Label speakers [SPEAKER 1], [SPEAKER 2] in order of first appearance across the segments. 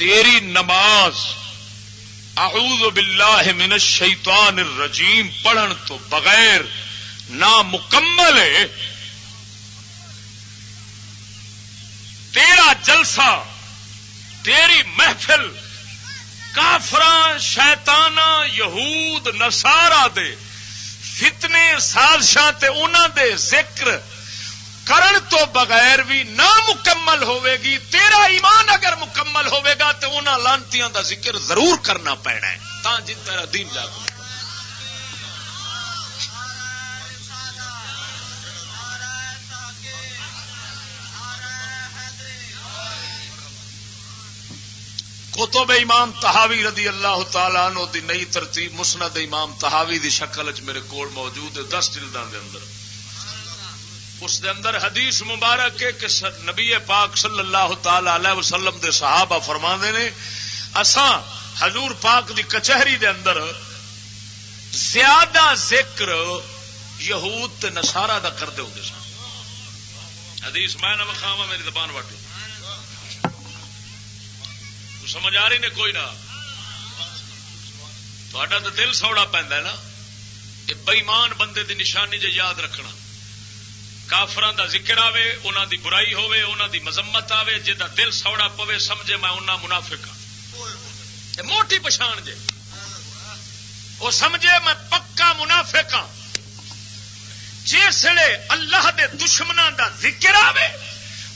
[SPEAKER 1] تیری نماز اعوذ باللہ من الشیطان الرجیم پڑھن تو بغیر نامکمل ہے، تیرا جلسہ تیری محفل کافراں شیطاناں یہود نصارا دے فتنے سازشاں تے انہاں دے ذکر کرن تو بغیر بھی نامکمل ہوے گی. تیرا ایمان اگر مکمل ہوے گا تو انہاں لانتیاں دا ذکر ضرور کرنا پینا ہے تاں جن تیرا دین جا کے کتب امام طحاوی رضی اللہ تعالی عنہ دی نئی ترتیب مسند امام طحاوی دی شکل وچ میرے کول موجود ہے 10 جلداں دے اندر. اس دے اندر حدیث مبارک ہے کہ نبی پاک صلی اللہ تعالی علیہ وسلم دے صحابہ فرماندے نے اساں حضور پاک دی کچہری دے اندر زیادہ ذکر یہود تے نصارا دا کردے ہوندے سن. حدیث میں نہ وکھاواں میری زبان واٹو سمجھ آ رہی نے کوئی نہ تھوڑا تو دل سوڑا پیندا ہے نا. یہ بےمان بندے دی نشانی جے یاد رکھنا کافران دا ذکر آوے انہاں دی برائی ہوے انہاں دی مذمت آوے جدا دل سوڑا پوے سمجھے میں انہاں منافق ہاں. موٹی پچھان جے وہ سمجھے میں پکا منافق ہاں. جسے اللہ دے دشمناں دا ذکر آوے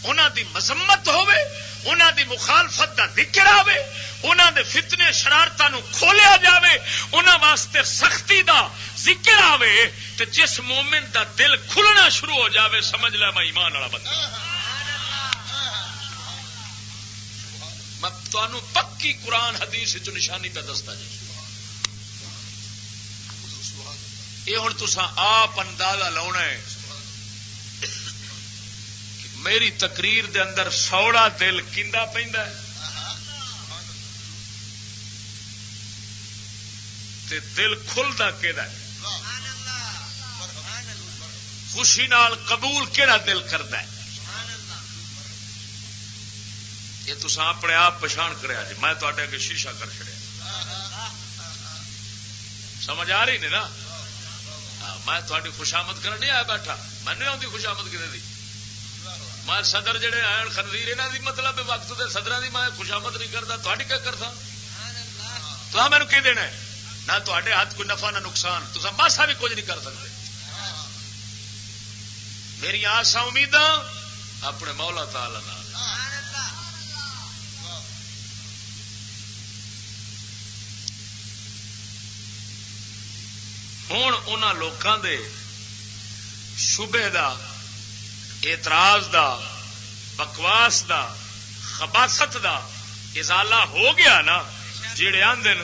[SPEAKER 1] انہاں دی مذمت ہوے انہاں دی مخالفت دا ذکر آوے انہاں دے فتنے شرارتاں نو کھولیا جاوے انہاں واسطے سختی دا ذکر آوے تے جس مومن دا دل کھلنا شروع ہو جاوے سمجھ لے میں ایمان والا بندہ. میں تانوں پکی قرآن حدیث وچ نشانی پہ دستا جی. یہ ہن تساں آپ اندازہ لاؤنا ہے میری تقریر دے اندر سوڑا دل کیندا پیندا ہے تے دل کھلدا کیڑا ہے خوشی نال قبول کیڑا دل کردا ہے. یہ تساں اپنے آپ پچھان کریا جی میں تواڈے اگے شیشہ کر چھڑیا سمجھ آ رہی نہیں نا. میں تواڈی خوشامد کرن نہیں آیا بیٹھا میں نہیں آندی خوشامد کدے دی. میں صدر جڑے آن خنزیر انہاں دی مطلب وقت دے صدراں دی میں خوشامد نہیں کردا تہاڈی کیا کردا تساں مینوں کی دینا نہ تہاڈے ہاتھ کوئی نفع نہ نقصان تساں ماسا بھی کچھ نہیں کر سکتے. میری آساں امیداں اپنے مولا تعالی نال. ہن انہاں لوکاں دے شبہ دا اعتراض دا بکواس دا خباثت دا ازالہ ہو گیا نا. جڑے آندے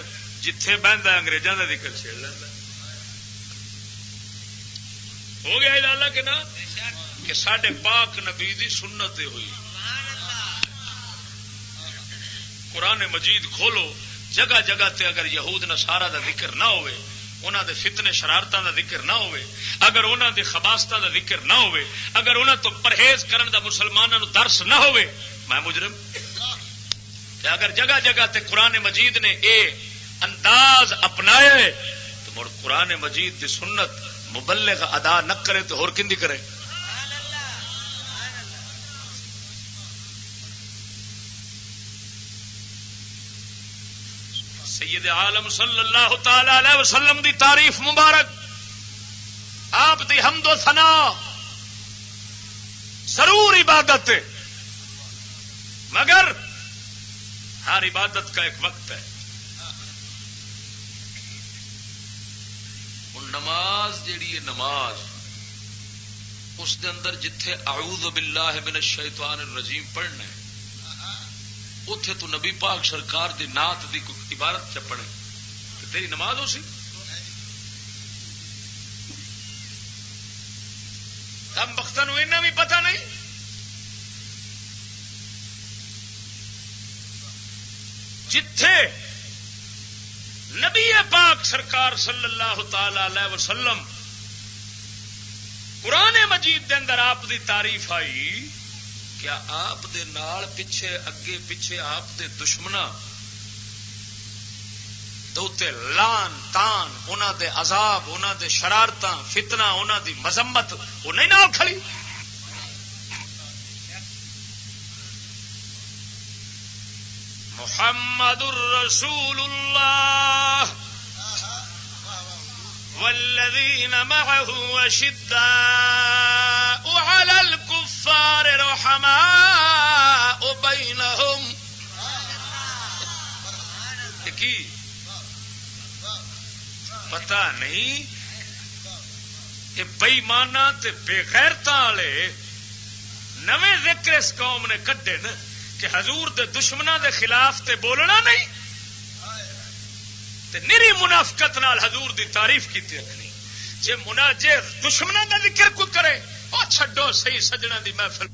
[SPEAKER 1] جتھے بہندا انگریزاں دا ذکر چھیڑ لیندا ہو گیا ازالہ کہ نہ کہ ساڈے پاک نبی دی سنت ہوئی. قرآن مجید کھولو جگہ جگہ تے اگر یہود نصارا دا ذکر نہ ہوئے انہاں دے فتنے شرارتاں دا ذکر نہ ہوئے اگر انہاں دے خباثتاں دا ذکر نہ ہوئے اگر انہاں تو پرہیز کرن دا مسلماناں نو درس نہ ہوئے میں مجرم. اگر جگہ جگہ تے قرآن مجید نے اے انداز اپنایا ہے تو مڑ قرآن مجید دی سنت مبلغ ادا نہ کرے تو اور کندی کرے. سید عالم صلی اللہ تعالی علیہ وسلم دی تعریف مبارک آپ دی حمد و ثنا ضرور عبادت ہے مگر ہر عبادت کا ایک وقت ہے. نماز جیڑی ہے نماز اس دے اندر جتھے اعوذ باللہ من الشیطان الرجیم پڑھنا ہے اتے تو نبی پاک سرکار دی نعت دی عبارت چ پڑھے تو تیری نماز ہو سی. ہم بختہ نو اینا بھی پتہ نہیں جتھے نبی پاک سرکار صلی اللہ تعالی علیہ وسلم قرآن مجید دے اندر آپ دی تعریف آئی کیا آپ دے نال پیچھے اگے پیچھے آپ دے دشمنا دوتے لان تان انہاں دے عذاب انہاں دے شرارتاں فتنہ انہاں دی مذمت وہ نہیں نال کھڑی؟ محمد الرسول اللہ والذین معه اشداء علی الکفار رحماء بینہم. کی پتہ نہیں یہ بےمانہ تے بے غیرتاں والے نویں ذکر اس قوم نے کڈے نا کہ حضور دے دشمناں دے خلاف تے بولنا نہیں تے نری منافقت نال حضور دی تعریف کیتی رکھنی. جے دشمناں دا ذکر کوئی کرے او چھڈو صحیح سجنا دی محفل.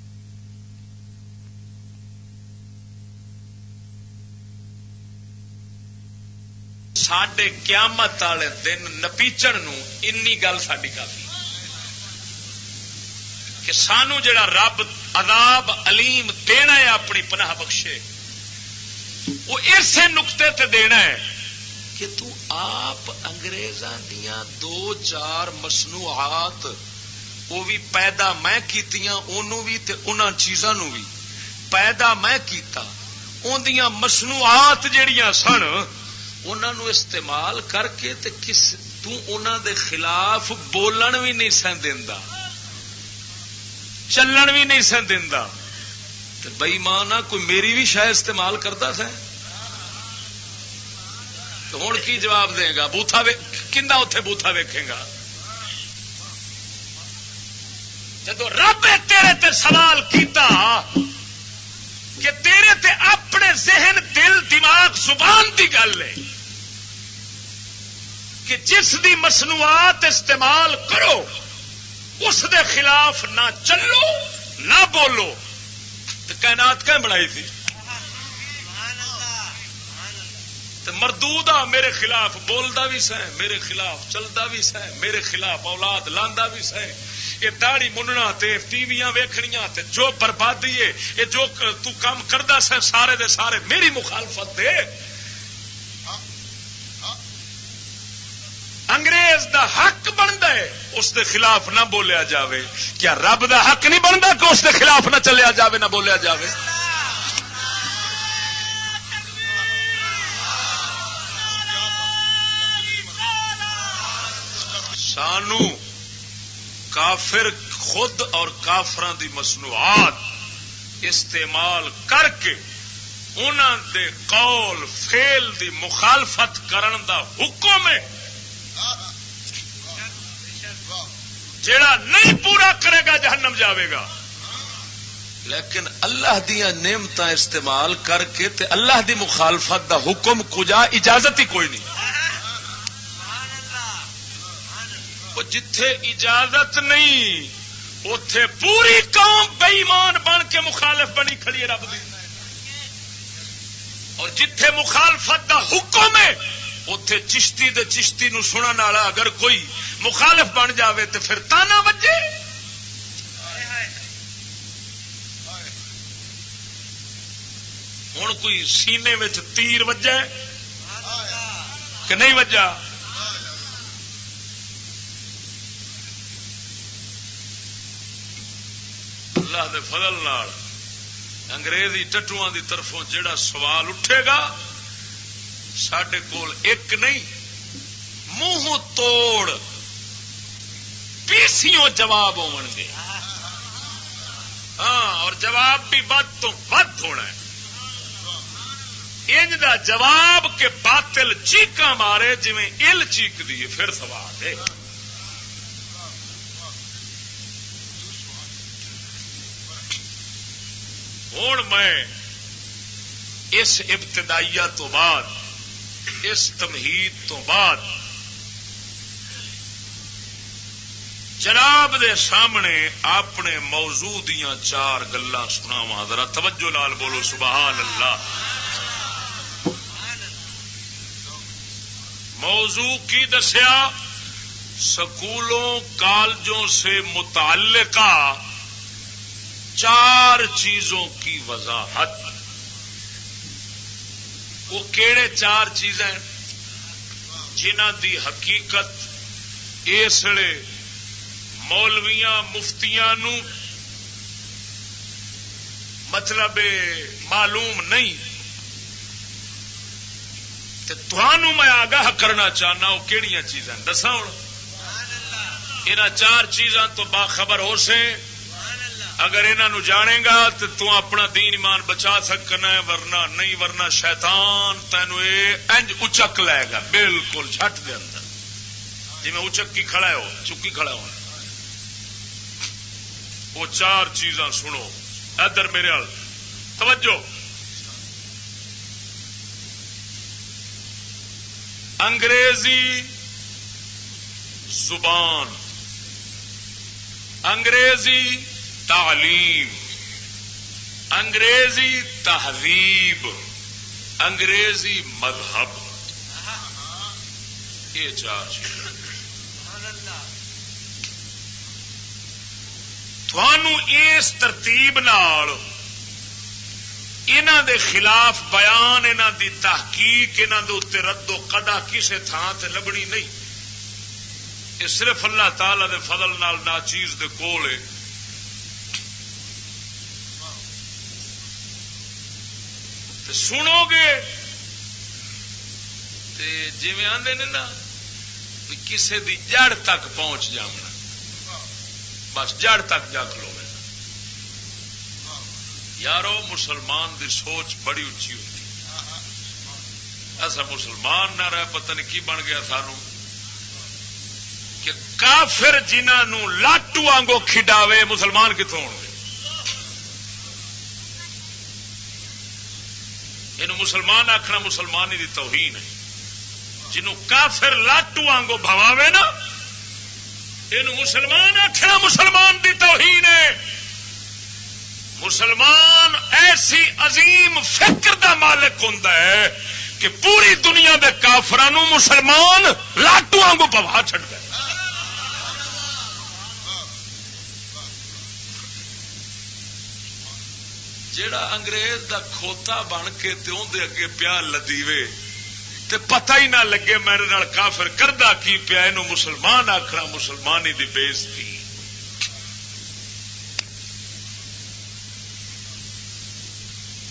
[SPEAKER 1] ساڈے قیامت والے دن نپیچن نو انی گل ساڈی کافی کہ سانو جڑا رب عذاب علیم دینا ہے اپنی پناہ بخشے وہ اسے نقطے تے دینا ہے کہ تو آپ انگریزاں دیاں 2-4 مصنوعات وہ بھی پیدا میں کیتیاں انہوں بھی تے انہاں چیزاں نو بھی پیدا میں کیتا ان دیاں مصنوعات جڑیاں سن انہاں نو استعمال کر کے تے کس تو انہاں دے خلاف بولن بھی نہیں سن دیندا چلن بھی نہیں سن دیندا. تے بے ایمان کوئی میری بھی شاید استعمال کرتا تھا تو ہن کی جواب دے گا؟ بوتھا کندا اوتھے بوتھا ویکھے گا؟ جدو رب تیرے تے سوال کیتا کہ تیرے تے اپنے ذہن دل دماغ زبان دی گل ہے کہ جس دی مصنوعات استعمال کرو اس دے خلاف نہ چلو نہ بولو تو کائنات کہیں بنائی تھی؟ تو مردودہ میرے خلاف بولدا بھی سہ میرے خلاف چلدا بھی سہ میرے خلاف اولاد لاندا بھی سہ یہ داڑھی مننا تے ٹیویاں ویکھنیاں تے جو بربادی ہے یہ جو تو کام کردا سہ سارے دے سارے میری مخالفت دے. انگریز دا حق بنتا ہے اس دے خلاف نہ بولیا جاوے. کیا رب دا حق نہیں بنتا کہ اس دے خلاف نہ چلیا جاوے نہ بولیا جاوے؟ سانو کافر خود اور کافراں دی مصنوعات استعمال کر کے انہاں دے قول فعل دی مخالفت کرن دا حکم ہے. جیڑا نہیں پورا کرے گا جہنم جاوے گا. لیکن اللہ دیا نعمتاں استعمال کر کے تے اللہ دی مخالفت دا حکم کجا اجازت ہی کوئی نہیں. وہ جتھے اجازت نہیں اتے پوری قوم بے ایمان بن کے مخالف بنی کھڑی ہے رب دی. اور جتھے مخالفت دا حکم ہے اتے چشتی دے چشتی نو سنن والا اگر کوئی مخالف بن جاوے تو پھر تانا وجے. ہوں کوئی سینے میں تیر وجا کہ نہیں وجا؟ اللہ دے فضل نال انگریزی ٹٹواں دی طرفوں جڑا سوال اٹھے گا ساڈے کول ایک نہیں منہ توڑ 20 جواب ہون گے. ہاں اور جواب بھی ود تو ود ہونا ہے. انج دا جواب کے باطل چیکاں مارے جویں ال چیک دی پھر سوال ہے. ہوں میں اس ابتدائیہ تو بعد اس تمہید تو بعد جناب دے سامنے اپنے موضوع دیاں 4 گلاں سناواں. ذرا توجہ نال بولو سبحان اللہ. موضوع کی دسیا؟ سکولوں کالجوں سے متعلقہ 4 چیزوں کی وضاحت. وہ کیڑے 4 چیزیں جنہ دی حقیقت اس لیے مولویاں مفتیاں نو مطلب معلوم نہیں، تھانوں میں آگاہ کرنا چاہنا وہ کہڑی چیزاں دساں. ہوں انہاں 4 چیزاں تو باخبر ہو سے، اگر انہاں جانے گا تو تو اپنا دین ایمان بچا سکنا ہے، ورنہ نہیں، ورنہ شیطان تینوں انج اچک لے گا بالکل جھٹ دے اندر، جی میں اچکی کھڑا ہو چکی کھڑا ہوں. وہ 4 چیزاں سنو ادھر میرے حال توجہ. انگریزی زبان، انگریزی تعلیم، انگریزی تہذیب، انگریزی مذہب، یہ 4 چیزیں تھانوں اس ترتیب نال انہاں دے خلاف بیان، انہاں دی تحقیق، انہاں دے اتنے رد و قدا کسے تھان تے لبنی نہیں. یہ صرف اللہ تعالی دے فضل نال ناچیز دے کول ہے. تے سنو گے تے جویں آندے نے نا کسے دی جڑ تک پہنچ جاونا، بس جڑ تک جا کھلو. یارو مسلمان دی سوچ بڑی اچھی ہوتی، ایسا مسلمان نہ رہ پتہ نہیں کی بن گیا سانو کہ کافر جنہوں لاٹو آنگو کھڈاوے مسلمان کتوں ہو گے. یہ مسلمان آخنا مسلمانی دی توہین ہے. جنہوں کافر لاٹو آنگو بھواوے نا یہ مسلمان آخنا مسلمان دی توہین ہے. مسلمان ایسی عظیم فکر دا مالک ہوندا ہے کہ پوری دنیا دے کافرانو مسلمان لاٹو آنگو پوا چھڑدا ہے. جیڑا انگریز دا کھوتا بن کے تے اون دے اگے پیا لدیوے تے پتہ ہی نہ لگے میرے نال کافر کردا کی پیا، اینو مسلمان آکھنا مسلمانی دی بے عزتی.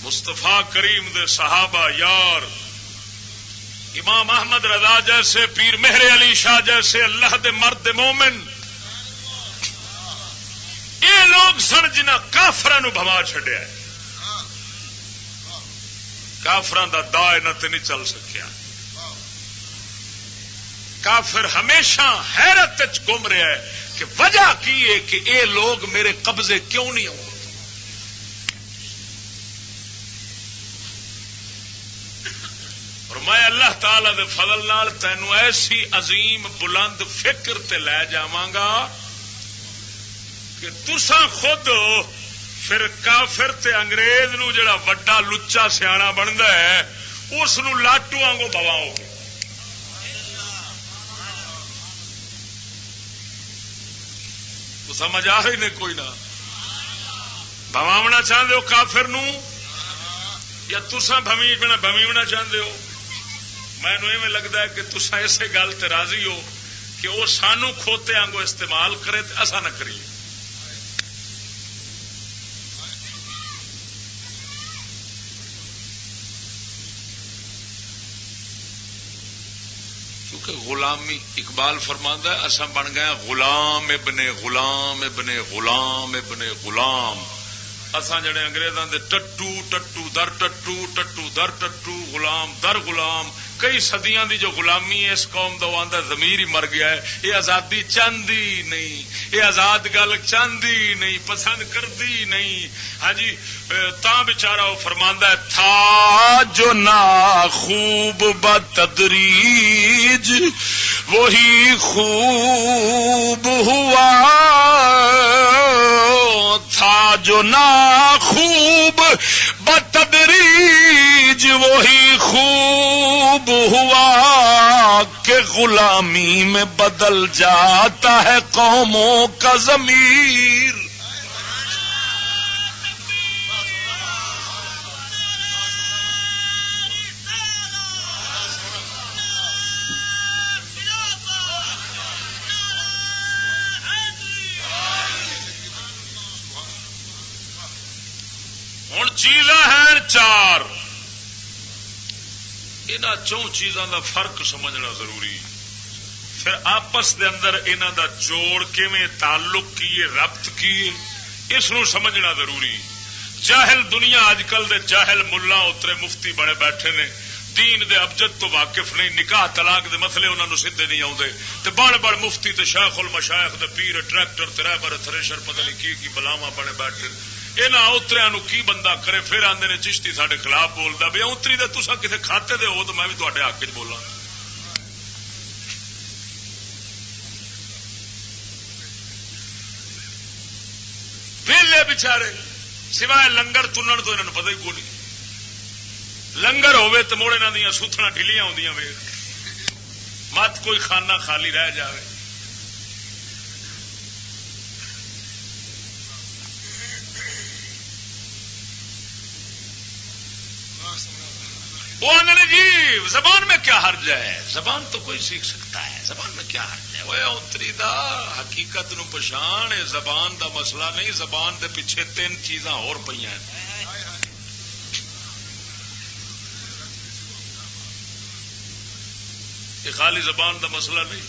[SPEAKER 1] مصطفیٰ کریم دے صحابہ یار، امام احمد رضا جیسے، پیر مہر علی شاہ جیسے اللہ دے مرد مومن، یہ لوگ سن جنہ کافراں نو بھوا چھڈیا ہے. کافراں دا دا انہاں تے نہیں چل سکیا. کافر ہمیشہ حیرت وچ گم رہا ہے کہ وجہ کی ہے کہ اے لوگ میرے قبضے کیوں نہیں آتے. اور میں اللہ تعالی دے فضل نال تینوں ایسی عظیم بلند فکر تے لے جاواں گا کہ تساں خود پھر کافر تے انگریز نو جڑا وڈا لچا سیاح بنتا ہے اس نو لاٹو آنگو بواؤ گے. تو سمجھ آ رہی نے کوئی نہ بواونا چاہتے ہو کافر نو یا تساں بھمیونا چاہتے ہو؟ مینو ایویں لگتا ہے کہ تسا اسے گل تے راضی ہو کہ وہ سانو کھوتے آنگو استعمال کرے تے اسا نہ کریے. کیونکہ غلامی اقبال فرماندا ہے اساں بن گئے غلام ابن غلام ابن غلام ابن غلام. اساں جڑے انگریزاں دے ٹٹو ٹٹو در ٹٹو ٹٹو در ٹٹو غلام در غلام. کئی صدیاں دی جو غلامی ہے اس قوم دا آندا ضمیر ہی مر گیا ہے. یہ آزادی چاہندی نہیں، یہ آزاد گل چاہندی نہیں، پسند کردی نہیں. ہاں جی تاں بیچارہ وہ فرماندا ہے تھا جو نا خوب بتدریج وہی خوب ہوا، تھا جو نا خوب بتدریج وہی خوب ہوا کہ غلامی میں بدل جاتا ہے قوموں کا ضمیر. چیزاں ہیں چار، انہاں چون چیزاں دا فرق سمجھنا ضروری، پھر آپس دے اندر انہاں دا جوڑ کیویں تعلق کیے ربط کیے اس نو سمجھنا ضروری۔ جاہل دنیا اج کل دے جاہل ملا اترے مفتی بنے بیٹھے نے، دین دے ابجد تو واقف نہیں، نکاح طلاق دے مسئلے انہاں نو سیدھے نہیں آوندے، تے بڑ بڑ مفتی تے شیخ المشائخ دے پیر ٹریکٹر تے رہبر تھریشر پتہ نہیں کی بلاواں بنے بیٹھے، انہاں اتریاں نو کی بندہ کرے؟ پھر آندے نے چشتی ساڈے خلاف بولدا، بھئی اتری دے تساں کسے کھاتے دے ہو تو میں بھی تہاڈے حق وچ بولاں۔ ویلے بیچارے سوائے لنگر تنن تو انہوں پتہ ہی کوئی نہیں، لنگر ہوے تو موڑے انہاں دیاں ستھنا ڈھلیاں ہوندیاں وے، مت کوئی خانہ خالی رہ جاوے۔ وہ آنے جی زبان میں کیا حرج ہے، زبان تو کوئی سیکھ سکتا ہے، زبان میں کیا حرج ہے؟ وہ اتری دا حقیقت نو پچھان، زبان دا مسئلہ نہیں، زبان دے پیچھے تین چیزاں اور پئیاں ہیں۔ یہ خالی زبان دا مسئلہ نہیں،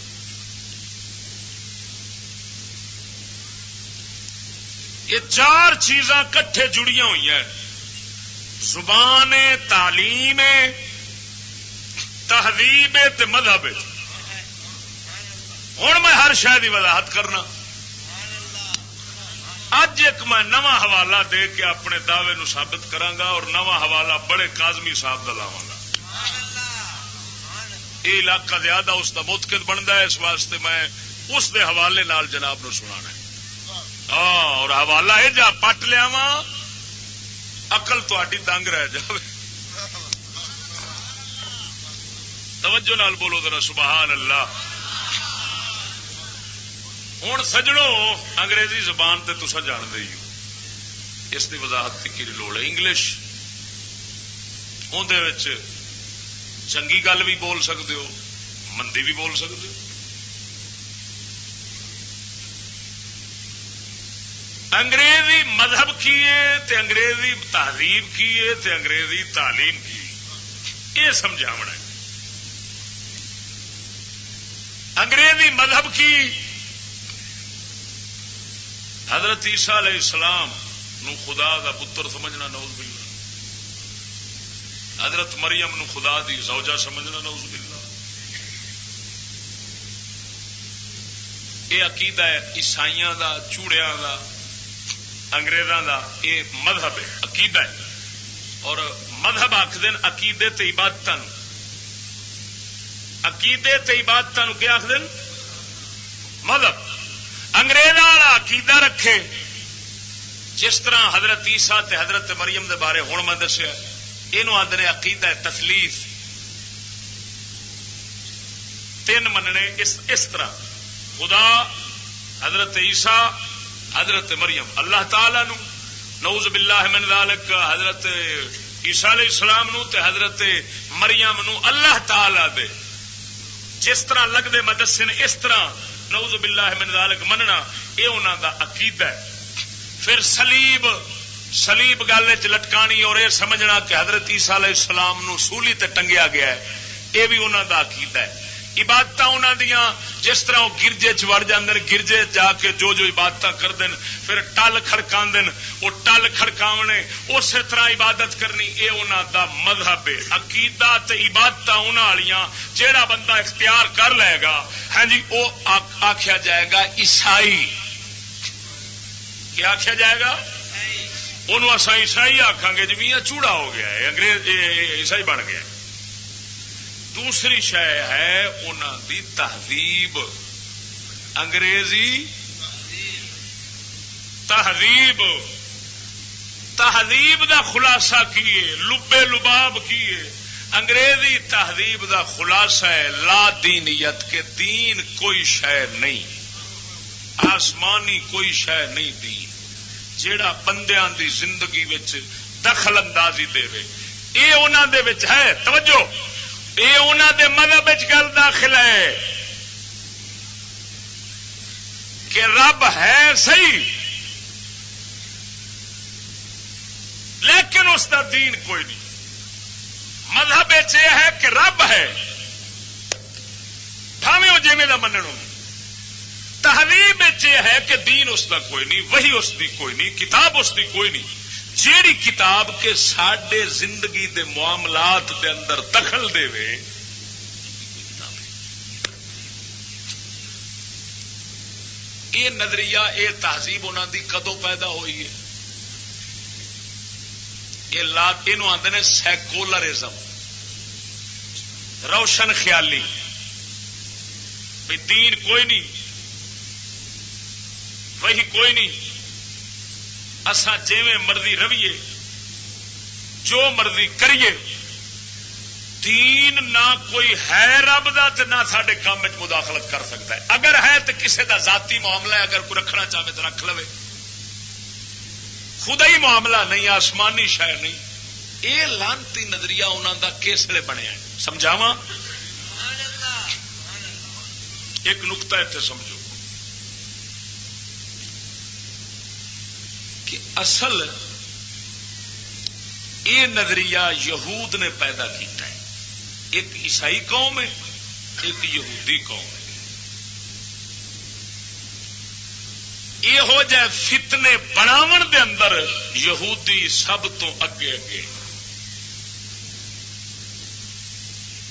[SPEAKER 1] یہ چار چیزاں کٹھے جڑیاں ہوئی ہیں، زبان، تعلیم، تہذیب تے مذہب۔ ہوں میں ہر شے دی وضاحت کرنا۔ اج ایک میں نواں حوالہ دے کے اپنے دعوے نو ثابت کراں گا، اور نواں حوالہ بڑے کاظمی صاحب دا لاواں گا۔ یہ علاقہ زیادہ اس دا متقد بنتا ہے، اس واسطے میں اس دے حوالے نال جناب نو سنانا ہے۔ اور حوالہ یہ جا پٹ لیاواں عقل تہاڈی دنگ رہ جائے۔ توجہ نال بولو ذرا سبحان اللہ۔ ہوں سجڑوں انگریزی زبان تے تساں جانتے ہی ہو، اس کی وضاحت کی لوڑ ہے۔ انگلش اندر چنگی گل بھی بول سکتے ہو، مندی بھی بول سکتے ہو۔ انگریزی مذہب کیے تے انگریزی تہذیب کیے تے انگریزی تعلیم کی، یہ سمجھاونا ہے۔ انگریزی مذہب کی حضرت عیسیٰ علیہ السلام نو خدا دا پتر سمجھنا، نعوذ باللہ۔ حضرت مریم نو خدا دی زوجہ سمجھنا، نعوذ باللہ۔ یہ عقیدہ ہے عیسائیاں دا، چوڑیاں دا، انگریزاں دا، یہ مذہب ہے، عقیدہ ہے۔ اور مذہب آخدن عقیدے تے عبادتاں، عقیدے تے عبادتاں کیا آخدن؟ مذہب۔ انگریزاں والا عقیدہ رکھے جس طرح حضرت عیسیٰ تے حضرت مریم دے بارے ہن میں دسیا، یہ آدھے عقیدہ تثلیث، تین مننے اس طرح، خدا، حضرت عیسیٰ، حضرت مریم، اللہ تعالی نو نعوذ باللہ من ذالک حضرت عیسیٰ علیہ السلام نو تے حضرت مریم نو اللہ تعالی دے جس طرح لگتے مدسن اس طرح نعوذ باللہ من ذالک مننا، یہ انہاں دا عقیدہ ہے۔ پھر سلیب گل لٹکانی اور یہ سمجھنا کہ حضرت عیسیٰ علیہ السلام نو سولی تے ٹنگیا گیا ہے، یہ بھی انہاں دا عقیدہ ہے۔ عبادت انہاں دیاں جس طرح وہ گرجے چ وڑ جاندے، گرجے جا کے جو عبادت کردے پھر ٹل کھڑکاندے، وہ ٹل کھڑکاونے اسی طرح عبادت کرنی، یہ انہاں دا مذہب ہے۔ عقیدہ تے عبادت انہاں والیاں جیڑا بندہ اختیار کر لے گا، ہاں جی، وہ آکھیا جائے گا عیسائی۔ کیا آکھیا جائے گا؟ انہوں اساں عیسائی آکھاں گے، جی میاں چوڑا ہو گیا ہے، انگریز عیسائی بن گیا ہے۔ دوسری شے ہے انہاں دی تہذیب، انگریزی تہذیب، تہذیب دا خلاصہ کیے، لبے لباب کیے۔ انگریزی تہذیب دا خلاصہ ہے لا دینیت، کے دین کوئی شے نہیں، آسمانی کوئی شے نہیں دین، جیڑا بندیاں دی زندگی وچ دخل اندازی دے وے، یہ انہاں دے وچ ہے۔ توجہ، یہ انہاں دے مذہب وچ گل داخل ہے کہ رب ہے صحیح، لیکن اس کا دین کوئی نہیں. مذہب یہ ہے کہ رب ہے بھاویں وہ جیویں دا منن. تہذیب یہ ہے کہ دین اس کا کوئی نہیں، وہی اس دی کوئی نہیں، کتاب اس دی کوئی نہیں. جیڑی کتاب کے ساڈے زندگی دے معاملات دے اندر دخل دے وے یہ نظریہ یہ تہذیب انہوں دی کدو پیدا ہوئی ہے؟ یہ آتے ہیں سیکولرزم، روشن خیالی. بھئی دین کوئی نہیں، وہی کوئی نہیں، اساں جیویں مرضی رویے، جو مرضی کریے، دین نہ کوئی ہے رب دا تے نہ ساڈے کام وچ مداخلت کر سکتا ہے. اگر ہے تو کسے دا ذاتی معاملہ ہے، اگر کوئی رکھنا چاہے تو رکھ لوے. خدا ہی معاملہ نہیں، آسمانی شے نہیں. یہ لانتی نظریہ انہوں دا کس لیے بنیا ہے سمجھاواں. ایک نقطہ اتنے سمجھو کہ اصل یہ نظریہ یہود نے پیدا کیتا ہے. ایک عیسائی قوم ہے، ایک یہودی قوم ہے. یہو جہ فتنے بناون دے اندر یہودی سب تو اگے اگے.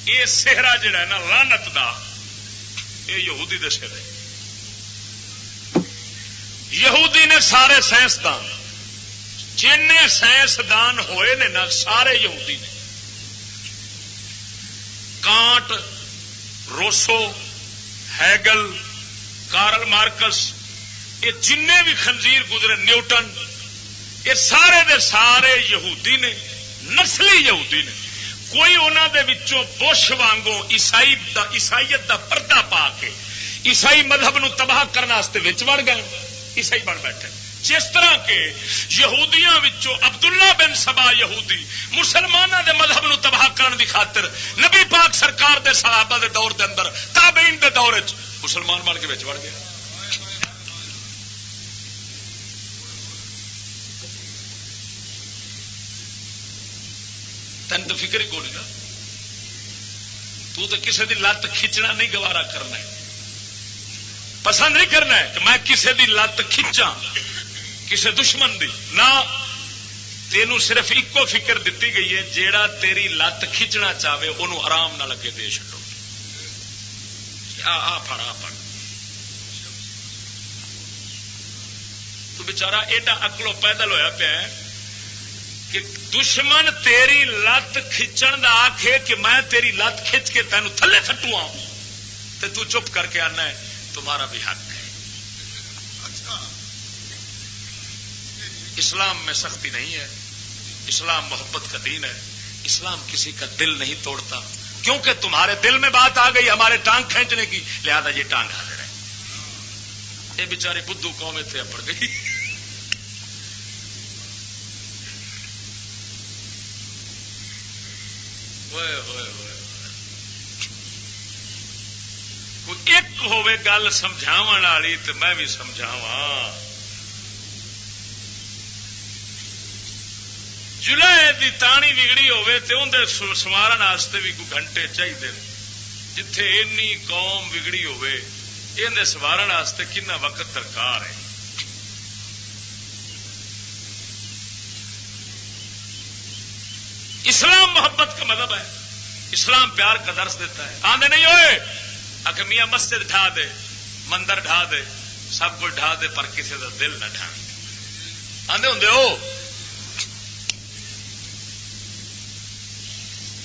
[SPEAKER 1] یہ سہرا جڑا ہے نا لعنت دا، یہ یہودی دے سر ہے. یہودی نے سارے سائنسدان جن سائنسدان ہوئے نے نا سارے یہودی نے. Kant, Rousseau, Hegel, Karl Marx, یہ جن بھی خنزیر گزرے، نیوٹن، یہ سارے دے سارے یہودی نے، نسلی یہودی نے. کوئی انہوں دے وچوں بش وانگوں عیسائیت دا پردہ پا کے عیسائی مذہب نو تباہ کرنے واسطے وچ وڑ گئے، عیسائی بن بیٹھے. جس طرح کے یہودیاں وچوں عبداللہ بن سبا یہودی مسلمانوں دے مذہب نو تباہ کرنے دی خاطر نبی پاک سرکار دے صحابہ دے دور دے اندر تابعین دے دور وچ مسلمان بن کے وچ وڑ گئے. تین تو فکر ہی کو نہیں نا. تو کسی دی لت کھچنا نہیں گوارا کرنا ہے، پسند نہیں کرنا ہے کہ میں کسی دی لت کھچاں کسی دشمن دی نہ. تینوں صرف ایکو فکر دیتی گئی ہے جیڑا تیری لت کھچنا چاہے انہوں آرام نہ لگے دے چڈو. آ پڑ تو بچارا ایڈا اکلو پیدل ہویا پیا ہے کہ دشمن تیری لت کھچن دا آکھے کہ میں تیری لت کھچ کے تینوں تھلے تھٹو آؤں تو چپ کر کے آنا ہے تمہارا بھی حق ہے. اسلام میں سختی نہیں ہے، اسلام محبت کا دین ہے. اسلام کسی کا دل نہیں توڑتا، کیونکہ تمہارے دل میں بات آ گئی ہمارے ٹانگ کھینچنے کی، لہذا یہ ٹانگ حاضر ہے. یہ بیچاری بدھو قومیں تھے پڑ گئی. کوئی ایک ہوے گل سمجھاون والی تو میں بھی سمجھاواں. جلے دی تانی بگڑی ہوے تے اندر سوارن واسطے بھی کوئی گھنٹے چاہیے. جتھے اینی قوم بگڑی ہوے اندر سوارن واسطے کنا وقت درکار ہے. اسلام محبت کا مذہب ہے، اسلام پیار کا درس دیتا ہے. آندے نہیں ہوئے کہ میاں مسجد ڈھا دے، مندر ڈھا دے، سب کچھ ڈھا دے، پر کسی کا دل نہ ڈھا. آندے ہوں ہو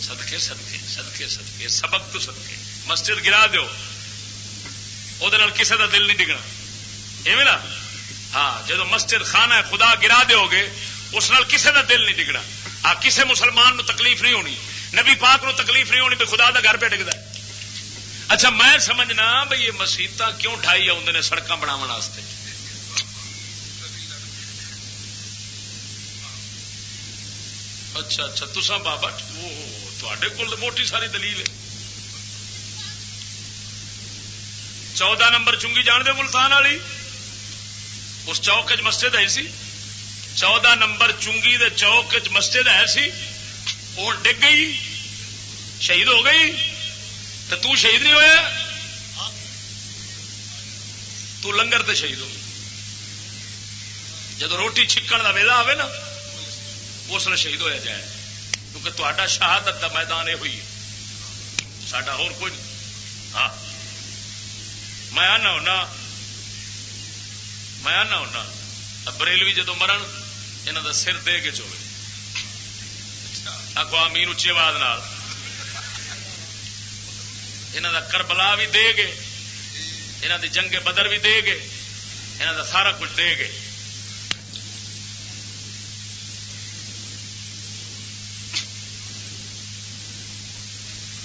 [SPEAKER 1] صدقے صدقے صدقے صدقے سبق تو صدقے مسجد گرا دیو، وہ کسی کا دل نہیں ڈگنا. ایویں نا؟ ہاں، جدو مسجد خانہ خدا گرا دیو گے اس نال کسی کا دل نہیں ڈگنا. کسی مسلمان نو تکلیف نہیں ہونی، نبی پاک نو تکلیف نہیں ہونی بھی خدا دا گھر پہ ڈگتا. اچھا میں سمجھنا بھئی یہ مسیتاں کیوں ڈھائی آؤندے نے سڑکاں بناون واسطے؟ اچھا اچھا تساں بابا تواڈے کول موٹی ساری دلیل ہے. 14 نمبر چنگی جان دے ملتان والی اس چوک مسجد ہے سی، 14 نمبر چنگی دے چوک مسجد ہے سی، وہ ڈگ گئی، شہید ہو گئی، تو شہید نہیں ہویا؟ تو لنگر تے شہید ہو، جب روٹی چھکن کا ویلا آئے نا اس لیے شہید ہویا جائے، کیونکہ تا شہادت کا میدان یہ ہوئی ساڈا ہور کوئی نہیں۔ ہاں میں آنا ہونا بریلوی جدو مرن یہاں دا سر دے کے چوے آگو آمین اچھی آواز نال، یہاں دا کربلا بھی دے گے، یہاں دی جنگ بدر بھی دے گے، یہاں دا سارا کچھ دے گے۔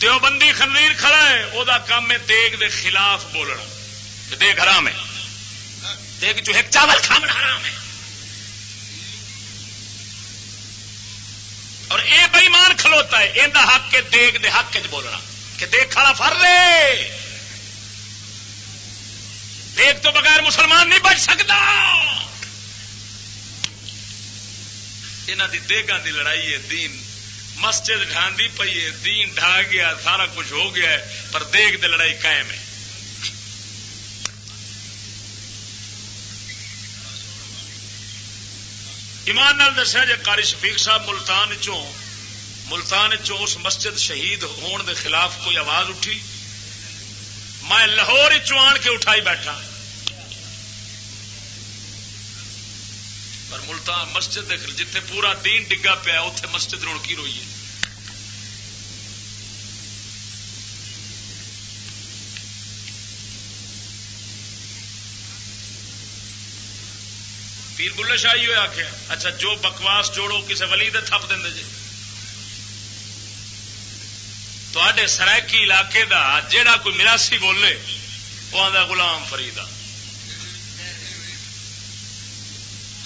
[SPEAKER 1] دیوبندی خنزیر کھڑا ہے، وہ کام ہے دیگ دے خلاف بولنا، دیگ حرام ہے، دیگ جو ہے چاول کھانا حرام ہے، اور اے بے ایمان کھلوتا ہے ان دا حق کے دیگ دے حق چ بولنا کہ دیگ کھانا فر لے، دیگ تو بغیر مسلمان نہیں بچ سکتا۔ انہاں دی دیگاں دی لڑائی ہے، دین مسجد ڈھاندی پئی ہے، دین ڈھا گیا، سارا کچھ ہو گیا ہے، پر دیگ دے لڑائی قائم ہے۔ ایمان نال دسیا جے قاری شفیق صاحب ملتان چوں اس مسجد شہید ہون دے خلاف کوئی آواز اٹھی، میں لاہور آن کے اٹھائی بیٹھا، پر ملتان مسجد جتنے پورا دین ڈگا پیا اتنے مسجد رونقی روئی ہے۔ پیر بلے شاہی ہوئے آخیا اچھا جو بکواس جوڑو کسی ولی دے تھپ دیں جی، تے سرائکی علاقے دا جیڑا کوئی مراسی بولے وہ آدھا غلام فرید،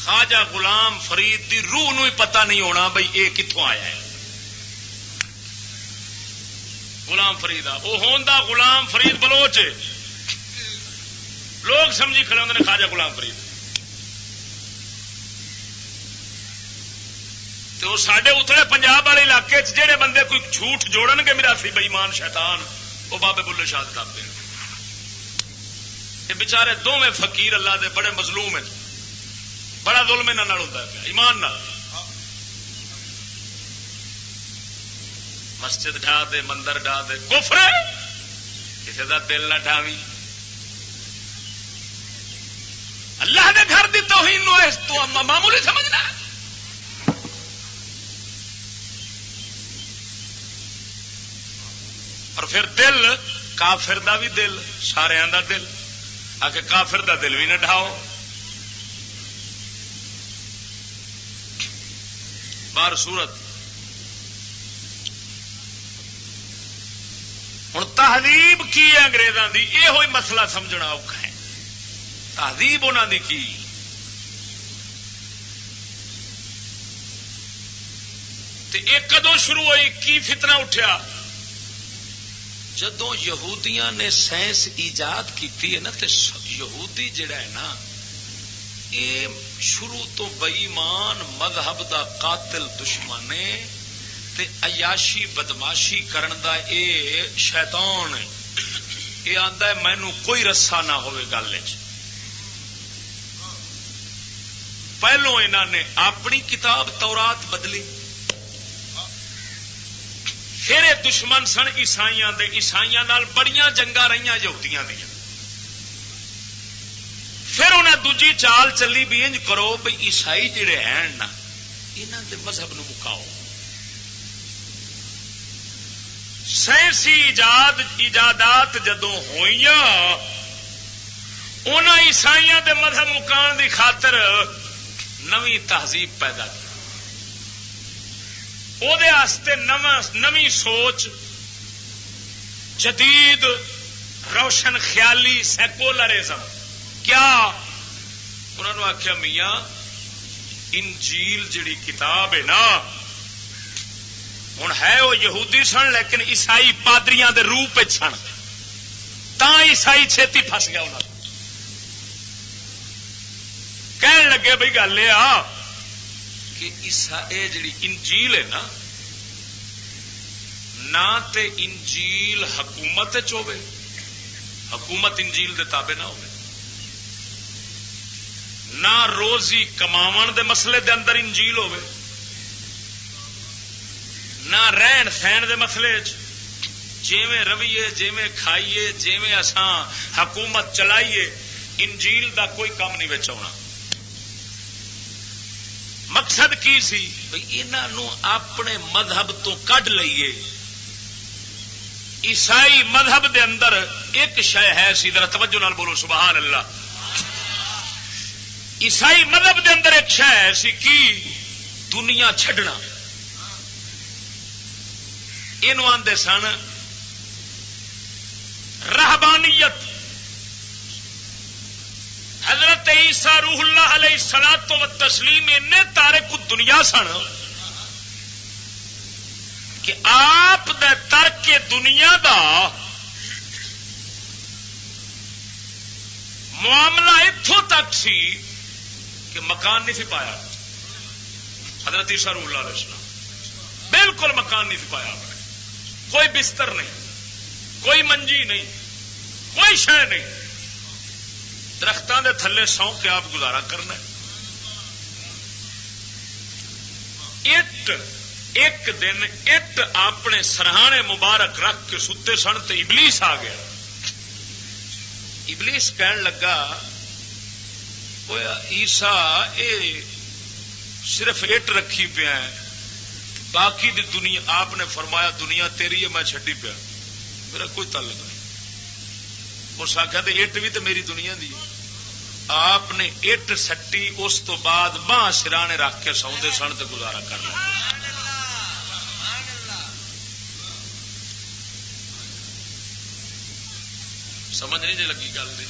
[SPEAKER 1] خواجہ غلام فرید دی روح نو ہی پتہ نہیں ہونا بھئی اے کتوں آیا ہے۔ غلام فرید وہ ہوندا غلام فرید بلوچ، لوگ سمجھی کھڑے ہوندے نے خواجہ غلام فرید، تو سڈے اتلے پنجاب والے علاقے جہے بندے کوئی جھوٹ جوڑن گے مراسی بے ایمان شیطان، وہ بابے بلے شاہ ڈاکتے ہیں۔ یہ بچارے دونوں فقیر اللہ دے بڑے مظلوم ہیں، بڑا ظلم انہاں ہوتا ہے ایمان نال۔ مسجد ڈھا دے، مندر ڈھا دے، کفر ہے، کسی دا دل نہ ڈھاوی۔ اللہ دے گھر دی توہین نو اس تو معمولی سمجھنا ہے۔ اور پھر دل کافر دا بھی دل، سارے دا دل آ کے کافر دا دل بھی نہ ڈھاؤ۔ بار صورت ہوں تہذیب کی ہے انگریزاں دی، یہ ہوئی مسئلہ سمجھنا اوکھا ہے۔ تہذیب انہاں دی کی تے ایک کدوں شروع ہوئی، کی فتنہ اٹھیا جدوں یہودیاں نے سائنس ایجاد کیتی ہے نا، تے یہودی جڑا ہے نا یہ شروع تو بے ایمان مذہب دا قاتل دشمن ہے، تے عیاشی بدماشی کرن دا اے شیطان ہے، یہ آندا ہے مینوں کوئی رسا نہ ہوئے گل وچ۔ پہلو انہاں نے اپنی کتاب تورات بدلی، پھر یہ دشمن سن عیسائیاں دے، عیسائیاں نال بڑیاں جنگاں رہیاں یہودیاں دیاں، پھر انہیں دوجی چال چلی بھی انج کرو بھئی عیسائی جڑے ہیں نا انہاں دے مذہب نو مکاؤ۔ سائنسی ایجادات جدوں ہوئیاں انہاں عیسائیاں دے مذہب مکان دی خاطر نویں تہذیب پیدا کی، وہ نویں سوچ، جدید روشن خیالی سیکولرزم۔ کیا انہوں نے آخیا میاں انجیل جڑی کتاب ہے نا ہوں ہے وہ یہودی سن لیکن عیسائی پادریاں دے روپ سن، تا عیسائی چھتی پھس گیا انہوں کہن لگے بھائی گل یہ کہ یہ جڑی انجیل ہے نہ تے انجیل حکومت ہوے، حکومت انجیل دے تابع نہ ہوے، نہ روزی کماون دے مسئلے دے اندر انجیل ہوے، نہ رہن سہن دے مسئلے جیویں رویے جیویں کھائیے جیویں اساں حکومت چلائیے انجیل دا کوئی کام نہیں وچ آنا۔ مقصد کی سی بھئی انہاں اپنے مذہب تو کڈ لئیے۔ عیسائی مذہب دے اندر ایک شے ہے سی، ذرا توجہ نال بولو سبحان اللہ۔ عیسائی مذہب دے اندر ایک شے ہے سی کی دنیا چھڈنا، اینو آندے سن رہبانیت۔ حضرت عیسیٰ روح اللہ علیہ الصلوۃ والتسلیم نے تارک دنیا سن کہ آپ دے ترک دنیا دا معاملہ اتوں تک سی کہ مکان نہیں سی پایا۔ حضرت عیسیٰ روح اللہ علیہ السلام بالکل مکان نہیں سی پایا، کوئی بستر نہیں، کوئی منجی نہیں، کوئی شے نہیں، درختوں دے تھلے سو کے آپ گزارا کرنا۔ ایک دن اٹ اپنے سرہانے مبارک رکھ کے ستے سن تے ابلیس آ گیا۔ ابلیس کہن لگا عیسیٰ اے صرف اٹ رکھی پیا ہے، باقی دی دنیا آپ نے فرمایا دنیا تیری ہے، میں چھڈی پیا، میرا کوئی تعلق نہیں۔ اس آخیا اٹ بھی تو میری دنیا دی ہے۔ آپ نے اٹ سٹی، اس تو بعد باہ سرانے رکھ کے سوندے سن تے گزارا کرنا۔ سمجھ نہیں جی لگی گل دی؟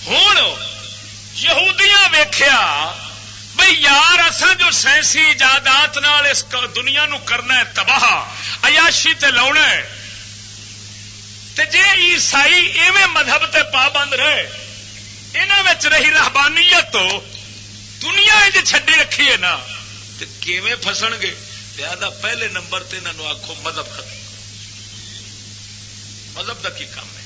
[SPEAKER 1] ہوں یہودیاں ویکھیا بھئی یار اساں جو سائنسی ایجادات نال اس دنیا نو کرنا ہے تباہ، عیاشی تے لاؤنا ہے، تے جے عیسائی ایویں مذہب تے پابند رہے، انہاں وچ رہی رہبانیت تو دنیا وچ چھڈی رکھی ہے نا، تے کیویں پھسن گے؟ لہذا پہلے نمبر تے انہاں نو آکھو مذہب ختم۔ مذہب دا کی کام ہے؟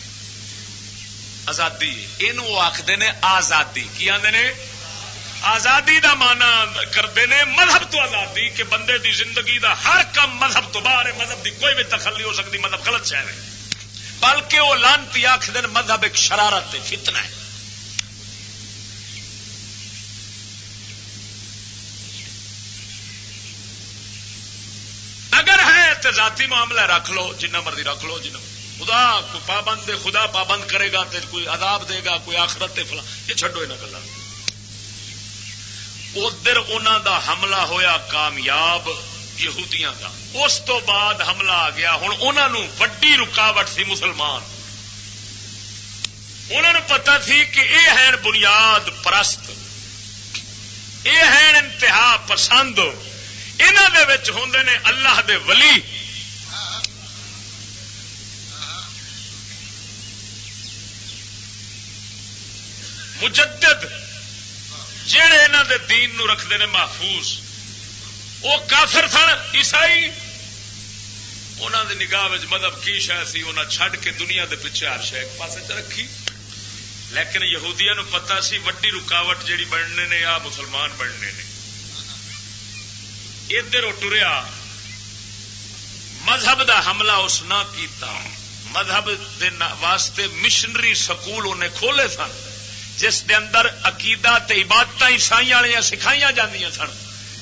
[SPEAKER 1] آزادی۔ اینو آکھدے نے آزادی۔ کی آندے نے؟ آزادی دا معنی کرتے ہیں مذہب تو آزادی، کہ بندے دی زندگی دا ہر کم مذہب تو باہر ہے، مذہب دی کوئی بھی دخل نہیں ہو سکتی، مذہب غلط شے ہے۔ بلکہ وہ لانتی آکھدے نے مذہب ایک شرارت ہے، فتنہ ہے۔ اگر ہے تو ذاتی معاملہ رکھ لو، جنہ مرضی رکھ لو، جنہ خدا کوئی پابند دے، خدا پابند کرے گا تو کوئی عذاب دے گا، کوئی آخرت تے فلاں، یہ چھڈو انہاں گلاں۔ ادھر انہاں دا حملہ ہویا کامیاب یہودیاں دا، اس تو بعد حملہ آ گیا۔ ہن انہاں نوں وڈی رکاوٹ سی مسلمان، انہاں نوں پتہ تھی کہ یہ ہیں بنیاد پرست، یہ ہیں انتہا پسند، انہاں دے وچ ہوندے نے اللہ دے ولی۔ مجدد جہے انہوں دے دین نو رکھتے ہیں محفوظ، وہ کافر سن عیسائی، انہوں دے نگاہ مذہب کی شے سی، انہیں چھڈ کے دنیا دے پیچھے ہر شے ایک پاسے چ رکھی۔ لیکن یہودیاں نو پتا سی وڈی رکاوٹ جیڑی بننے نے آ مسلمان بننے نے۔ ادھر وہ ٹریا، مذہب دا حملہ اس نہ کیتا، مذہب دے واسطے مشنری سکول انہیں کھولے سن، جس دے اندر عقیدہ تے عبادت عیسائی والیاں سکھائیاں جاندیاں سن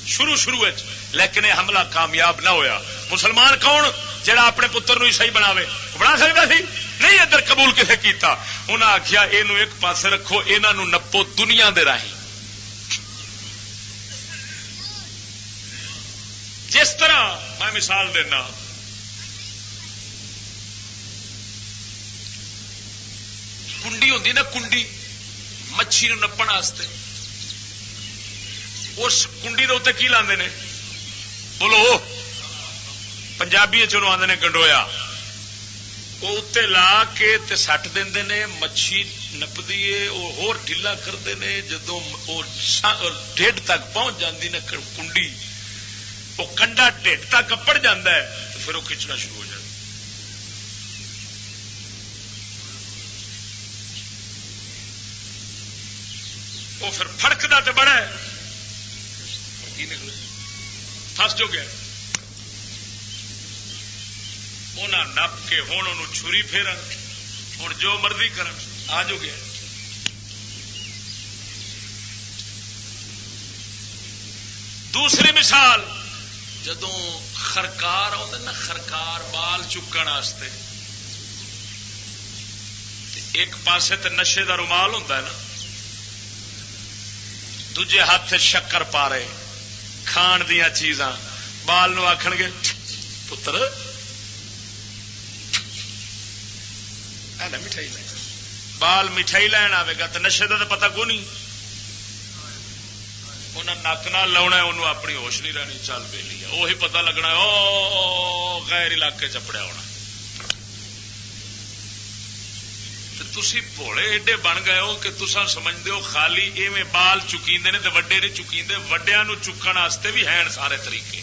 [SPEAKER 1] شروع لیکن یہ حملہ کامیاب نہ ہویا۔ مسلمان کون جڑا اپنے پتر نو عیسائی بناوے؟ بنا سکتا سی نہیں، ادھر قبول کسے کیتا؟ انہاں آکھیا اینو ایک پاسے رکھو، انہاں نو نپو دنیا دے راہیں۔ جس طرح میں مثال دینا، کنڈی ہوندی نا، کنڈی مچھی نو نپن واسطے، اس کنڈی دے اتنے کی لاندے نے؟ بولو، پنجابی چلو آدھے نے گنڈویا۔ وہ اتنے لا کے تے سٹ دے نے، مچھی نپدی ہے، وہ ہور ڈھیلا کرتے ہیں، جدو ڈیڈ تک پہنچ جاتی نا کنڈی، وہ کنڈا ڈیڈ تک اپڑ جاتا ہے تو پھر وہ کھچنا شروع ہو جاتا۔ وہ پھر فڑکتا تو بڑا ہے، پھس جو گیا۔ انہیں نپ کے ہوں انہوں چھری پھیرن، ہوں جو مرضی کرن، آ جو گیا۔ دوسری مثال، جدو خرکار آتا نا، خرکار بال چکن واسطے، ایک پاسے تے نشے دا رومال ہوتا ہے نا، دوجے ہاتھ شکر پارے کھان دیا چیزاں، بال نو آخن گے پتر مٹھائی لے، بال مٹھائی لین آئے گا تو نشے کا تو پتا کو نہیں، انہیں نک نہ لاؤنا، انہوں اپنی ہوش نہیں رہنی، چل پی لیا، وہی پتا لگنا او غیر علاقے چپڑیا ہونا۔ تسی بھولے ایڈے بن گئے ہو کہ تسا سمجھتے ہو خالی ایویں بال چکیندے نے تے وڈے نہیں چکیندے، وڈیاں نو چکن واسطے بھی ہیں سارے طریقے،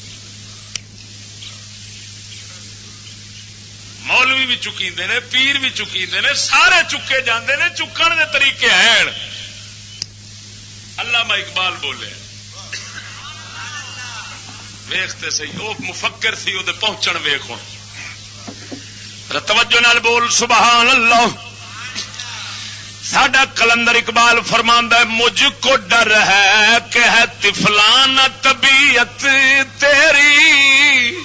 [SPEAKER 1] مولوی بھی چکیندے نے، پیر بھی چکیندے نے، سارے چکے جاندے نے، چکن دے طریقے ہیں۔ علامہ اقبال بولے، ویکھتے صحیح، وہ مفکر سی، وہ پہنچن ویکھ ہن، توجہ نال بول سبحان اللہ۔ ساڈا کلندر اقبال فرماندا ہے، مجھ کو ڈر ہے کہ ہے طفلانہ طبیعت تیری،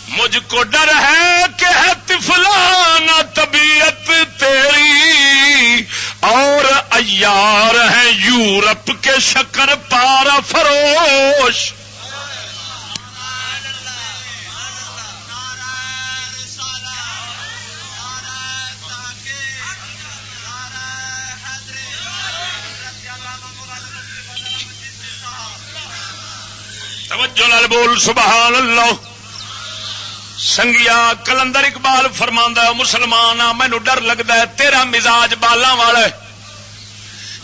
[SPEAKER 1] مجھ کو ڈر ہے کہ ہے طفلانہ طبیعت تیری، اور عیار ہیں یورپ کے شکر پارا فروش، توجہ نال بول سبحان اللہ۔ سنگیا کلندر اقبال فرماندا ہے، مسلمان آ مینوں ڈر لگدا ہے تیرا مزاج بالاں والا ہے،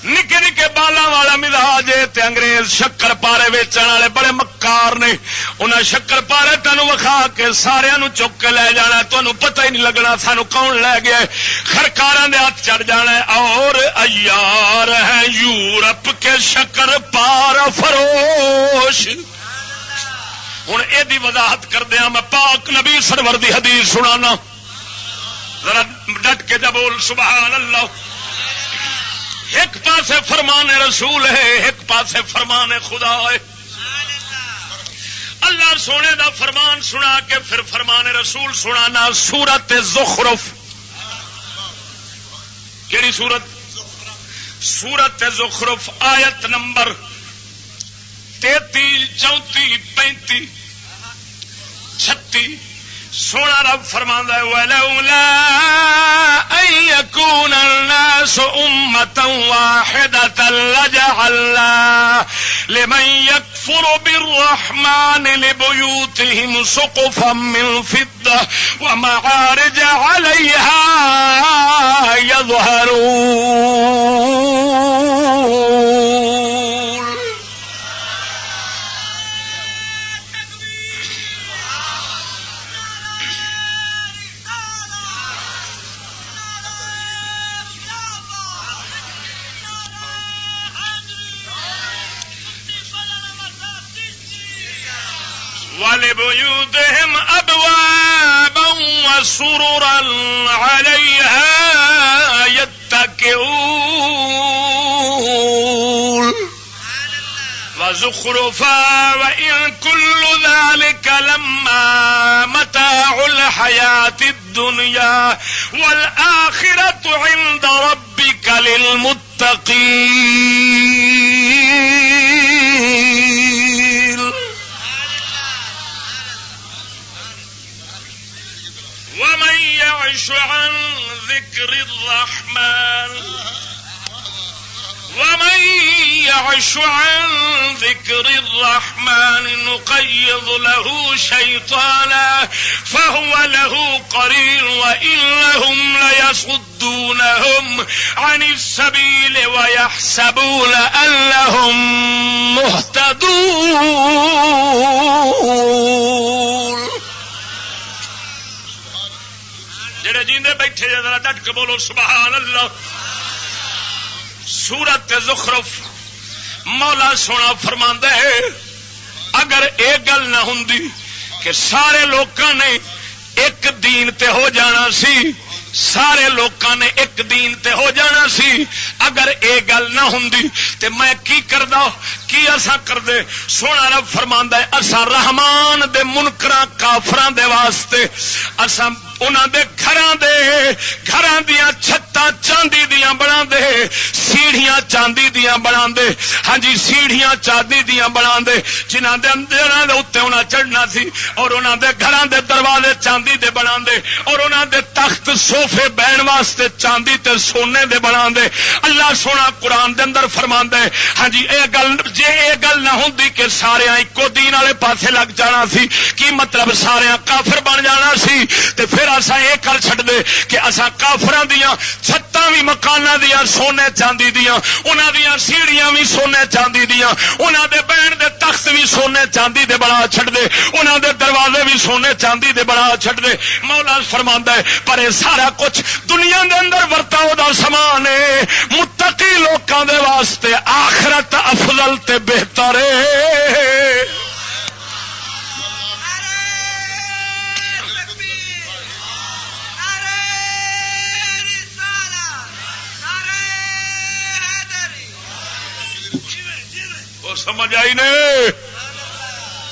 [SPEAKER 1] نکے نکے بالاں والا مزاج ہے، تے انگریز شکر پارے ویچن والے بڑے مکار نے، انہاں شکر پارے تینوں وکھا کے سارے نو چک کے لے جانا، تانوں پتہ ہی نہیں لگنا سانو کون لے گیا، خرکاراں دے ہاتھ چڑھ جانا ہے، اور عیار ہیں یورپ کے شکر پارا فروش۔ ہوں یہ وضاحت کردیا میں پاک نبی سرور دی حدیث سنانا، ذرا ڈٹ کے جب بول سبحان اللہ۔ ایک پاسے فرمان رسول ہے، ایک پاسے فرمان خدا ہے۔ اللہ سونے دا فرمان سنا کے پھر فرمان رسول سنانا۔ سورت زخرف، کیڑی سورت؟ سورت زخرف، آیت نمبر 33 34 35 36۔ سونا رب فرماندا ہے، وَلَوْلَا أَن يَكُونَ النَّاسُ أُمَّةً وَاحِدَةً لَجَعَلْنَا لِمَن يَكْفُرُ بِالرَّحْمَنِ لِبُيُوتِهِمْ سُقُفًا مِّن فِضَّةٍ وَمَعَارِجَ عَلَيْهَا يَظْهَرُونَ۔ وَلِبُيُوتِهِمْ أَبْوَابًا وَسُرُرًا عَلَيْهَا يَتَّكِئُونَ وَزُخْرُفًا وَإِن كُلُّ ذَلِكَ لَمَّا مَتَاعُ الْحَيَاةِ الدُّنْيَا وَالْآخِرَةُ عِندَ رَبِّكَ لِلْمُتَّقِينَ۔ ومن يعش عن ذكر الرحمن نقيض نقيض له شيطانا فهو له قرين وإنهم ليصدونهم عن السبيل ويحسبون أنهم مهتدون. جڑے جیندے بیٹھے ذرا ڈٹ کے بولو سبحان اللہ. سورت زخرف مولا سونا فرماندا ہے اگر یہ گل نہ ہوندی کہ سارے لوکاں نے ایک دین تے ہو جانا سی، سارے لوکاں نے ایک دین تے ہو جانا سی، اگر یہ گل نہ ہوندی تے میں کی کردا کی اسا کردے. سونا رب فرماندا ہے اسا رحمان دے منکراں کافراں دے واسطے اسا انہاں دے گھراں دیاں چھتاں چاندی دیاں بنا دے، سیڑھیاں چاندی دیاں بنا دے. ہاں جی سیڑھیاں چاندی دیاں بنا دے جنہاں دے اندر دے اوتے انہاں چڑھنا سی، اور انہاں دے گھراں دے دروازے چاندی دے بنا دے، اور انہاں دے تخت صوفے بہن واسطے چاندی تے سونے دے بنا دے. اللہ سونا قرآن دے اندر فرماندا ہے ہاں جی اے گل نہ ہوندی کہ سارے اکو دین والے پاسے لگ جانا سی، کی مطلب سارے کافر بن جانا سی، تے پھر اسا یہ کر چھڈ دے کہ اسا کافراں دیاں چھتاں وی مکاناں دیاں سونے چاندی دیاں، انہاں دیاں سیڑھیاں وی سونے چاندی دیاں، انہاں دے بہن دے تخت وی سونے چاندی دے بنا چھڈ دے، انہاں دے دروازے وی سونے چاندی دے بنا چھڈ دے. مولا فرماندا ہے پر یہ سارا کچھ دنیا دے اندر ورتاؤ دا سامان ہے، متقی لوکاں دے واسطے آخرت افضل تے بہتر ہے. وہ سمجھ آئی نہیں؟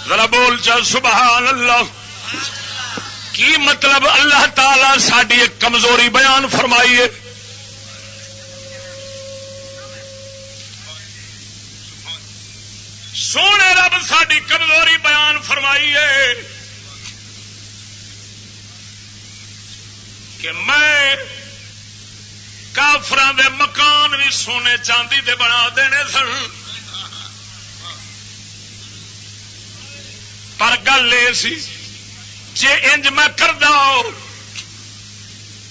[SPEAKER 1] ذرا بول چل سبحان اللہ. کی مطلب اللہ تعالی ساری ایک کمزوری بیان فرمائیے. سونے رب ساری کمزوری بیان فرمائیے کہ میں کافراں دے مکان بھی سونے چاندی دے بنا دینے سن، پر گل یہ سی جے انج میں کردا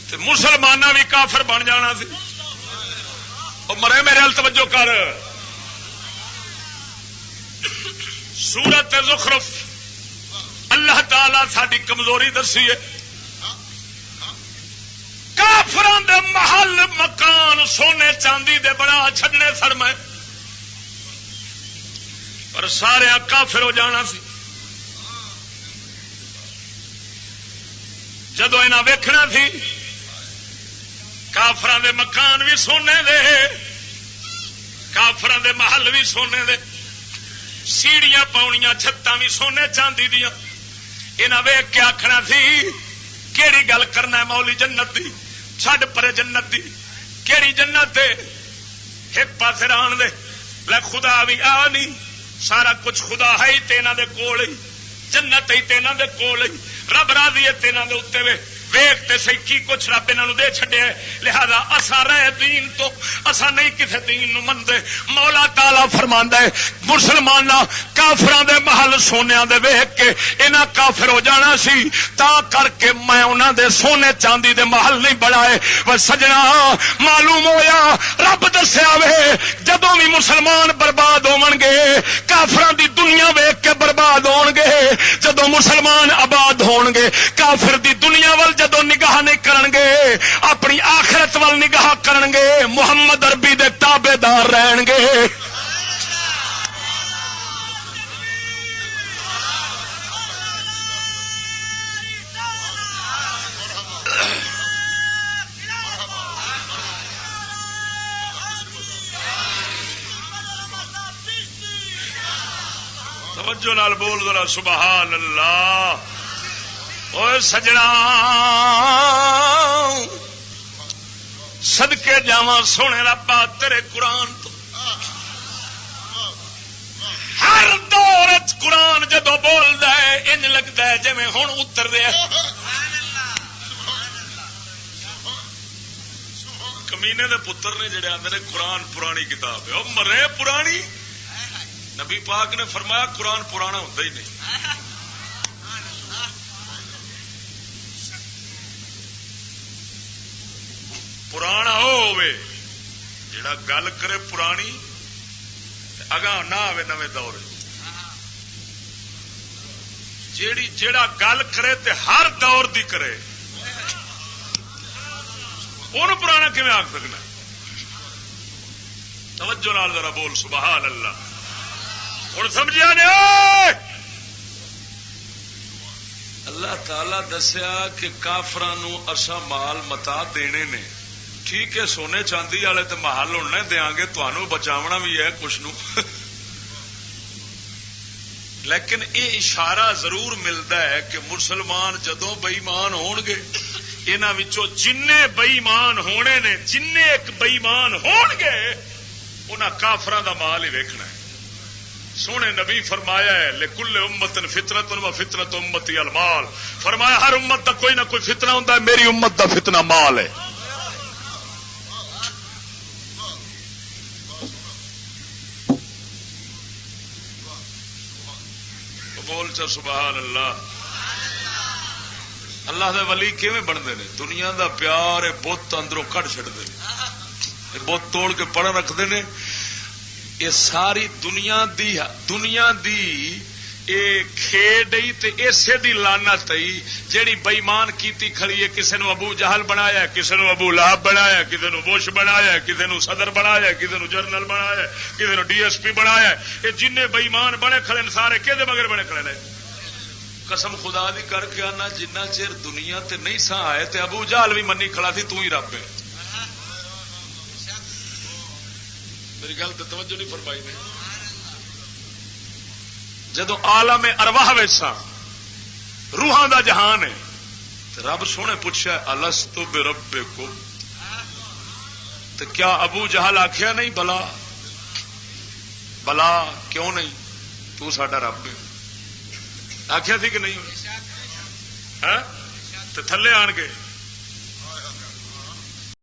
[SPEAKER 1] تے مسلماناں بھی کافر بن جانا سی. او مرے میرے ال توجہ کر. سورت زخرف اللہ تعالی ساری کمزوری دسی ہے. کافراں دے محل مکان سونے چاندی دے بنا چھڈنے سر میں، پر سارے کافر ہو جانا سی. جدو انہاں ویکھنا سی کافراں دے مکان بھی سونے دے، کافراں دے محل بھی سونے دے، سیڑیاں پاؤنیاں چھتاں بھی سونے چاندی دیاں، انہاں ویکھ کے آکھنا سی کیڑی گل کرنا ہے مولی جنت دی، چھڈ پرے جنت دی، کیڑی جنت ہے ایک پاسے ران دے. لے خدا بھی آ نہیں، سارا کچھ خدا ہے ہی تے انہاں دے کول ہی، جنت ہی تے انہاں دے کول ہی، رب راضی ہے تے انہاں دے اوتے وے. ویخ تے سی کی کچھ رب انہوں دے چھڈیا ہے، لہذا اسا رہ دین تو اسا نہیں کسے دین نو مندے. مولا تعالی فرماندا ہے مسلماناں کافراں دے محل سونیاں دے ویکھ کے انہاں کافر ہو جانا سی، تا کر کے میں انہاں دے سونے چاندی دے محل نہیں بنائے. و سجنا معلوم ہویا رب دسیا وے جدوں بھی مسلمان برباد ہون گے کافراں دی دنیا ویکھ کے برباد ہون گے، جدوں مسلمان آباد ہون گے کافر دی دنیا ول جدو نگاہ نہیں کرن گے اپنی آخرت وال نگاہ کرن گے، محمد عربی دے تابے دار رہن گے. توجہ نال بول ذرا سبحان اللہ. اوے سجنا صدقے جاواں سونے ربا تیرے قرآن تو. ہر دور قرآن جدو بولدا ہے انج لگدا ہے جویں ہن اتر رہا. کمینے دے پتر نے جڑے آندے نے قرآن پرانی کتاب ہے، او مرے پرانی. نبی پاک نے فرمایا قرآن پرانا ہوتا ہی نہیں. پرانا ہوے جڑا گل کرے پرانی اگاں نہ آوے نویں دور جیڑا گل کرے تے ہر دور دی کرے ان پرانا کیویں آکھ سکنا؟ توجہ نال ذرا بول سبحان اللہ. ہن سمجھیا نے اللہ تعالی دسیا کہ کافراں اساں مال متا دینے نے. ٹھیک ہے سونے چاندی والے تو محل ہونے دیاں گے تمہوں بچاونا بھی ہے کچھ نو لیکن یہ اشارہ ضرور ملتا ہے کہ مسلمان جدوں بےمان ہون گے انہاں وچوں جننے بےمان ہونے نے جننے ایک بےمان ہون گے انہاں کافراں دا مال ہی ویکھنا ہے. سونے نبی فرمایا ہے لکل امت فطرت و فطرت امتی المال. فرمایا ہر امت دا کوئی نہ کوئی فتنہ ہوندا ہے میری امت دا فتنہ مال ہے. بول چا سبحان اللہ. اللہ دے ولی کیویں بنتے ہیں؟ دنیا دا پیار بت اندروں کٹ چڑھتے ہیں بت توڑ کے پڑھ رکھتے ہیں. یہ ساری دنیا دی کھیڈ تے اسے دی لعنت جیڑی بےمان کیتی کھڑی ہے. کسے نو ابو جہل بنایا، کسے نو ابو لہب بنایا، کسے نو بش بنایا، کسے نو صدر بنایا، کسے نو جنرل بنایا، کسے نو ڈی ایس پی بنایا. یہ جن بےمان بنے کھڑے سارے کہدے مگر بنے کھڑے نے؟ قسم خدا دی کر کے آنا جنہ چیر دنیا تے نہیں سا آئے تے ابو جہل بھی منی کھڑا تھی تو ہی رب ہے. میری گل تو توجہ نہیں فرمائی نے. جدو عالم ارواح ویسا روحاں دا جہان ہے رب سونے پوچھا الست بربکم تو کیا ابو جہل آخیا نہیں بلا بلا کیوں نہیں تو ساڈا رب ہے آخیا تھی کہ نہیں تو تھلے آن کے